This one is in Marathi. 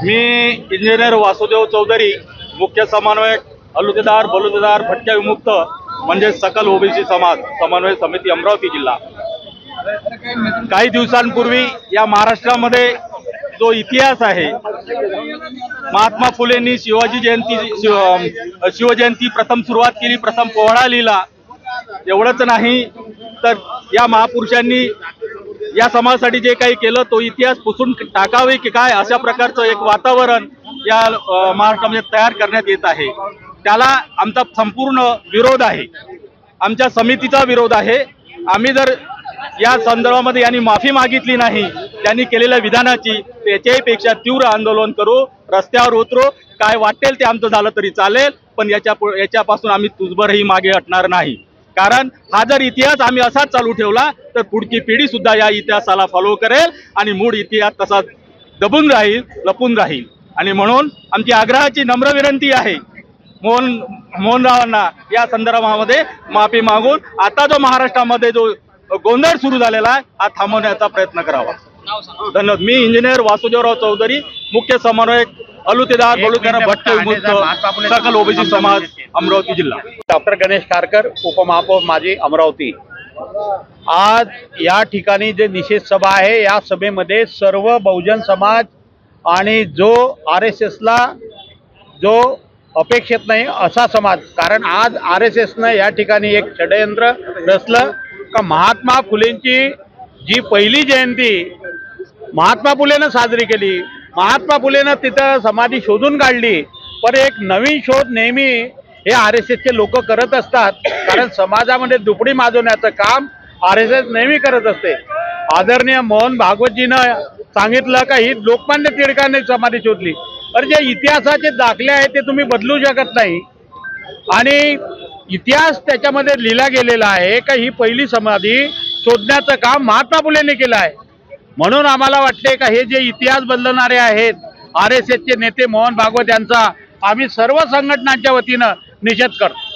मी इंजिनियर वासुदेव चौधरी, मुख्य समन्वयक हलुतेदार बलुतेदार भटक्या विमुक्त म्हणजे सकल ओबीसी समाज समन्वय समिती अमरावती जिल्हा। काही दिवसांपूर्वी या महाराष्ट्रामध्ये जो इतिहास आहे, महात्मा फुलेंनी शिवजयंती प्रथम सुरुवात केली, प्रथम पोवाडा लिहिला। एवढंच नाही तर या महापुरुषांनी या समाजासाठी जे काही केलं तो इतिहास पुसून टाकावे की काय अशा प्रकारचं एक वातावरण या महाराष्ट्रामध्ये तयार करण्यात येत आहे। त्याला आमचा संपूर्ण विरोध आहे, आमच्या समितीचा विरोध आहे। आम्ही जर या संदर्भामध्ये यांनी माफी मागितली नाही, त्यांनी केलेल्या विधानाची, त्याच्याही पेक्षा तीव्र आंदोलन करू, रस्त्यावर उतरू, काय वाटेल ते आमचं झालं तरी चालेल, पण याच्यापासून आम्ही तुझभरही मागे हटणार नाही। कारण हा जर इतिहास आम्ही असाच चालू ठेवला तर पुढची पिढी सुद्धा या इतिहासाला फॉलो करेल आणि मूळ इतिहास तसाच दबून राहील, लपून राहील। आणि म्हणून आमची आग्रहाची नम्र विनंती आहे मोहनरावांना या संदर्भामध्ये माफी मागून आता जो महाराष्ट्रामध्ये जो गोंधळ सुरू झालेला आहे हा थांबवण्याचा प्रयत्न करावा। धन्यवाद। मी इंजिनियर वासुदेवराव चौधरी, मुख्य समन्वयक हलुतेदार बलुतेदार भटक्या विमुक्त सकल ओबीसी समाज अमरावती जिल्हा। डॉक्टर गणेश खारकर, उपमहापौर माजी अमरावती। आज या ठिकाणी जे निषेध सभा आहे, या सभेमध्ये सर्व बहुजन समाज आणि जो RSSला जो अपेक्षित नाही असा समाज, कारण आज RSSनं या ठिकाणी एक षडयंत्र रचलं का महात्मा फुलेंची जी पहिली जयंती महात्मा फुलेनं साजरी केली, महात्मा फुलेनं तिथं समाधी शोधून काढली, पण एक नवीन शोध नेहमी हे RSSचे लोक करत असतात, कारण समाजामध्ये दुपडी माजवण्याचं काम RSS नेहमी करत असते। आदरणीय मोहन भागवतजीनं सांगितलं का ही लोकमान्य टिळकांनी समाधी शोधली, तर जे इतिहासाचे दाखले आहेत ते तुम्ही बदलू शकत नाही आणि इतिहास त्याच्यामध्ये लिहिला गेलेला आहे का ही पहिली समाधी शोधण्याचं काम महात्मा फुलेंनी केलं आहे। म्हणून आम्हाला वाटते का हे जे इतिहास बदलणारे आहेत RSSचे नेते मोहन भागवत यांचा आम्ही सर्व संघटनांच्या वतीनं निषेध करतो।